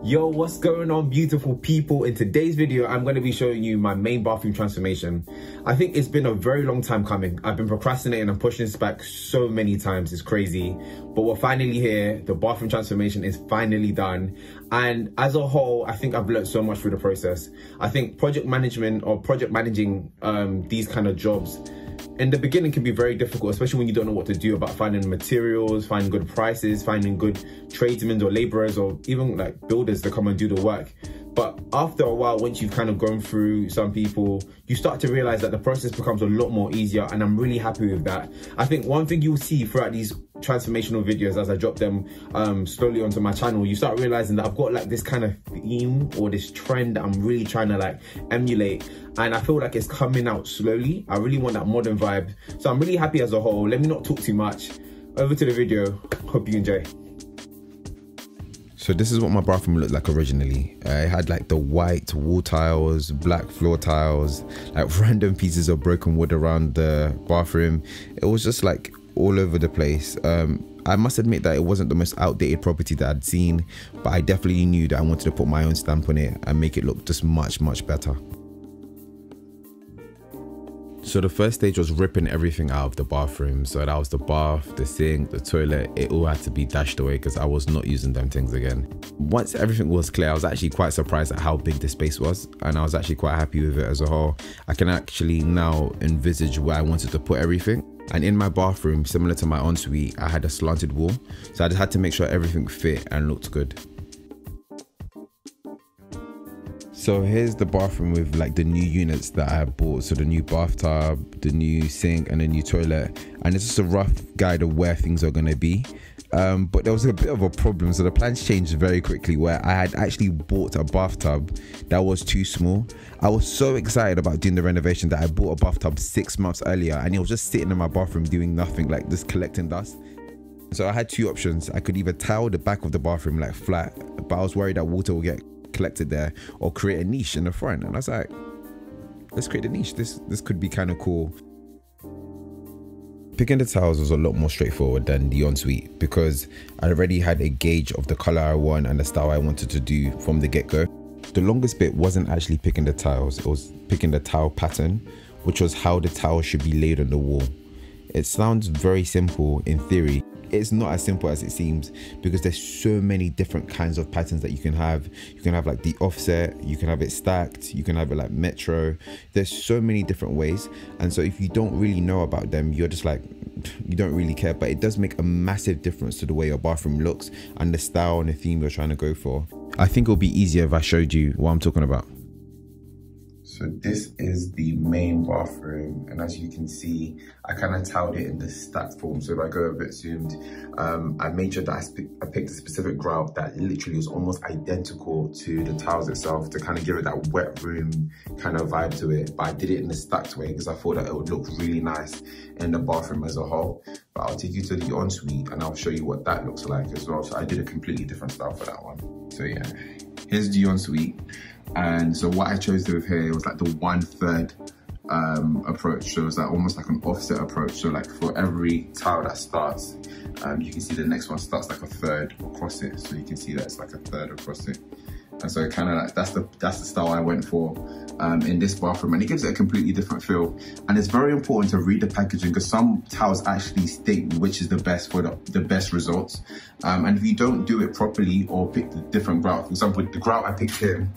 Yo, what's going on, beautiful people? In today's video, I'm going to be showing you my main bathroom transformation. I think it's been a very long time coming. I've been procrastinating and pushing this back so many times, it's crazy. But we're finally here. The bathroom transformation is finally done. And as a whole, I think I've learned so much through the process. I think project management or project managing these kind of jobs in the beginning can be very difficult, especially when you don't know what to do about finding materials, finding good prices, finding good tradesmen or laborers or even like builders to come and do the work. But after a while, once you've kind of gone through some people, you start to realize that the process becomes a lot more easier, and I'm really happy with that. I think one thing you'll see throughout these transformational videos as I drop them slowly onto my channel, you start realizing that I've got like this kind of theme or this trend that I'm really trying to like emulate, and I feel like it's coming out slowly. I really want that modern vibe, so I'm really happy as a whole. Let me not talk too much. Over to the video. Hope you enjoy. So this is what my bathroom looked like originally. It had like the white wall tiles, black floor tiles, like random pieces of broken wood around the bathroom. It was just like all over the place. I must admit that it wasn't the most outdated property that I'd seen, but I definitely knew that I wanted to put my own stamp on it and make it look just much better. So the first stage was ripping everything out of the bathroom. So that was the bath, the sink, the toilet. It all had to be dashed away because I was not using them things again. Once everything was clear, I was actually quite surprised at how big the space was, and I was actually quite happy with it as a whole. I can actually now envisage where I wanted to put everything. And in my bathroom, similar to my ensuite, I had a slanted wall. So I just had to make sure everything fit and looked good. So here's the bathroom with like the new units that I bought. So the new bathtub, the new sink and the new toilet. And it's just a rough guide of where things are gonna be. But there was a bit of a problem. So the plans changed very quickly, where I had actually bought a bathtub that was too small. I was so excited about doing the renovation that I bought a bathtub 6 months earlier, and it was just sitting in my bathroom doing nothing, like just collecting dust. So I had two options. I could either tile the back of the bathroom like flat, but I was worried that water would get collected there, or create a niche in the front. And I was like, let's create a niche. This could be kind of cool. Picking the tiles was a lot more straightforward than the ensuite because I already had a gauge of the color I want and the style I wanted to do from the get-go. The longest bit wasn't actually picking the tiles, it was picking the tile pattern, which was how the tile should be laid on the wall. It sounds very simple in theory. It's not as simple as it seems because there's so many different kinds of patterns that you can have. You can have like the offset, you can have it stacked, you can have it like metro. There's so many different ways. And so if you don't really know about them, you're just like, you don't really care. But it does make a massive difference to the way your bathroom looks and the style and the theme you're trying to go for. I think it'll be easier if I showed you what I'm talking about. So this is the main bathroom, and as you can see, I kind of tiled it in the stacked form. So if I go a bit zoomed, I made sure that I picked a specific grout that literally was almost identical to the tiles itself to kind of give it that wet room kind of vibe to it. But I did it in the stacked way because I thought that it would look really nice in the bathroom as a whole. But I'll take you to the ensuite and I'll show you what that looks like as well. So I did a completely different style for that one. So yeah, here's the ensuite. And so what I chose to do here was like the 1/3 approach. So it's like almost like an offset approach. So like for every tile that starts, you can see the next one starts like a third across it. So you can see that it's like a third across it. And so kind of like that's the style I went for in this bathroom, and it gives it a completely different feel. And it's very important to read the packaging because some tiles actually state which is the best for the best results. And if you don't do it properly or pick the different grout, for example, the grout I picked here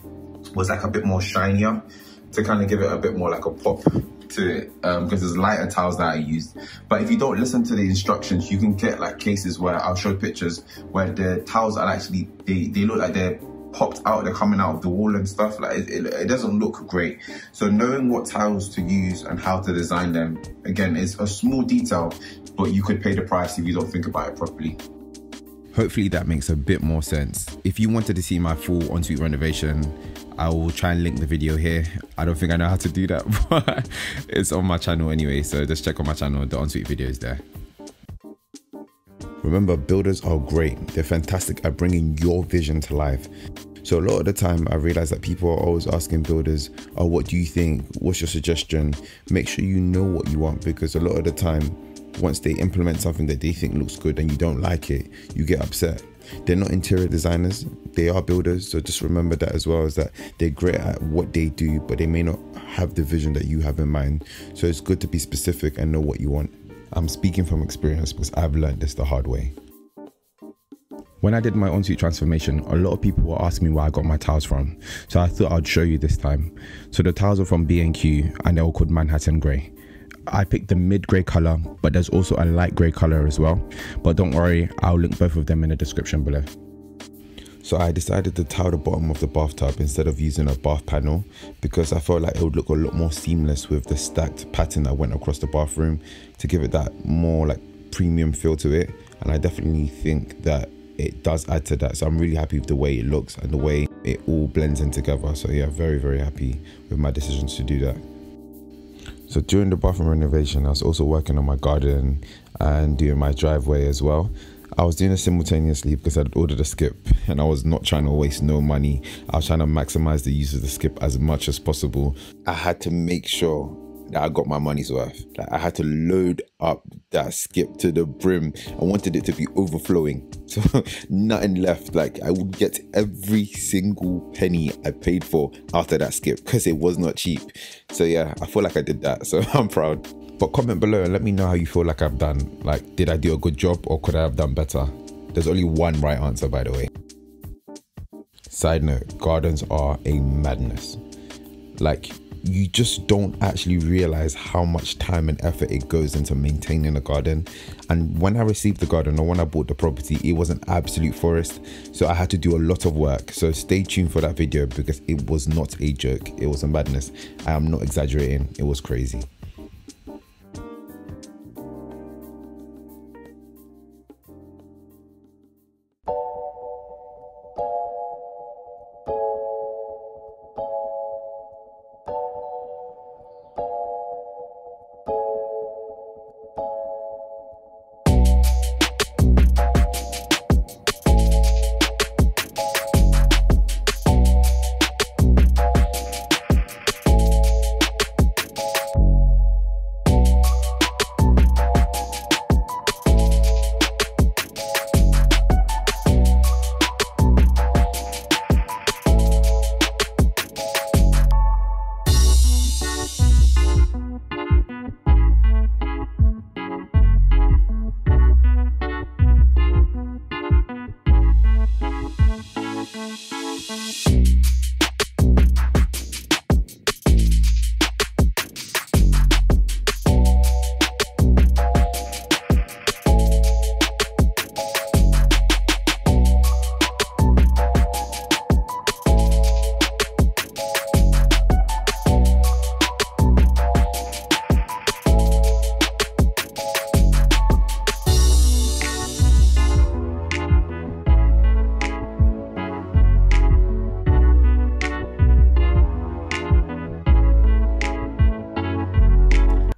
was like a bit more shinier to kind of give it a bit more like a pop to it because there's lighter tiles that I used. But if you don't listen to the instructions, you can get like cases where I'll show pictures where the tiles are actually, they look like they're popped out, they're coming out of the wall and stuff. Like it doesn't look great. So knowing what tiles to use and how to design them, again, is a small detail, but you could pay the price if you don't think about it properly. Hopefully that makes a bit more sense. If you wanted to see my full ensuite renovation, I will try and link the video here. I don't think I know how to do that, but it's on my channel anyway. So just check on my channel, the ensuite video is there. Remember, builders are great. They're fantastic at bringing your vision to life. So a lot of the time I realize that people are always asking builders, oh, what do you think? What's your suggestion? Make sure you know what you want, because a lot of the time, once they implement something that they think looks good and you don't like it, you get upset. They're not interior designers, they are builders, so just remember that as well, is that they're great at what they do, but they may not have the vision that you have in mind. So it's good to be specific and know what you want. I'm speaking from experience because I've learned this the hard way. When I did my ensuite transformation, a lot of people were asking me where I got my tiles from, so I thought I'd show you this time. So the tiles are from B&Q and they were called Manhattan Grey. I picked the mid-grey color, but there's also a light grey color as well. But don't worry, I'll link both of them in the description below. So I decided to tile the bottom of the bathtub instead of using a bath panel because I felt like it would look a lot more seamless with the stacked pattern that went across the bathroom to give it that more like premium feel to it. And I definitely think that it does add to that. So I'm really happy with the way it looks and the way it all blends in together. So yeah, very, very happy with my decisions to do that. So during the bathroom renovation, I was also working on my garden and doing my driveway as well. I was doing it simultaneously because I'd ordered a skip and I was not trying to waste no money. I was trying to maximize the use of the skip as much as possible. I had to make sure that I got my money's worth. Like, I had to load up that skip to the brim. I wanted it to be overflowing, so nothing left. Like, I would get every single penny I paid for after that skip because it was not cheap. So yeah, I feel like I did that, so I'm proud. But comment below and let me know how you feel like I've done. Like, did I do a good job or could I have done better? There's only one right answer, by the way. Side note, gardens are a madness. Like, you just don't actually realize how much time and effort it goes into maintaining a garden. And when I received the garden, or when I bought the property, it was an absolute forest, so I had to do a lot of work. So stay tuned for that video because it was not a joke, it was a madness. I am not exaggerating, it was crazy.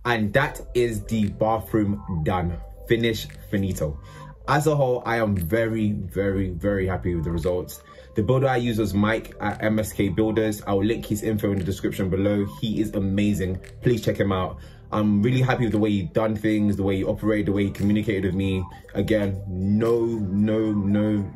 And that is the bathroom done. Finish, finito. As a whole, I am very, very, very happy with the results. The builder I use was Mike at MSK Builders. I will link his info in the description below. He is amazing. Please check him out. I'm really happy with the way he done things, the way he operated, the way he communicated with me. Again, no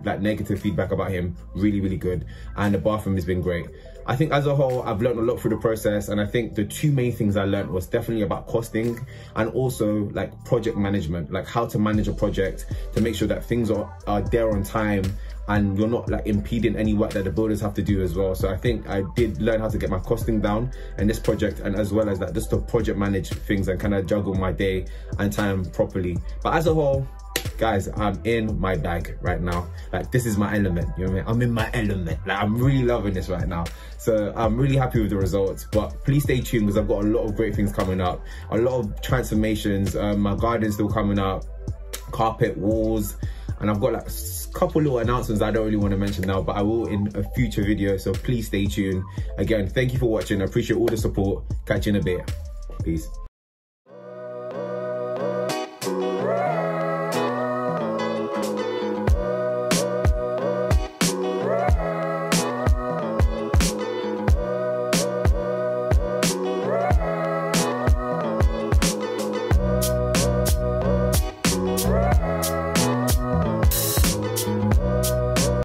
like negative feedback about him. Really, really good. And the bathroom has been great. I think as a whole, I've learned a lot through the process, and I think the two main things I learned was definitely about costing and also like project management, like how to manage a project to make sure that things are there on time and you're not like impeding any work that the builders have to do as well. So I think I did learn how to get my costing down in this project, and as well as that, just to project manage things and kind of juggle my day and time properly. But as a whole, guys, I'm in my bag right now. Like, this is my element, you know what I mean? I'm in my element. Like, I'm really loving this right now. So I'm really happy with the results, but please stay tuned because I've got a lot of great things coming up, a lot of transformations. My garden's still coming up, carpet, walls, and I've got like a couple little announcements I don't really want to mention now, but I will in a future video, so please stay tuned. Again, thank you for watching. I appreciate all the support. Catch you in a bit. Peace.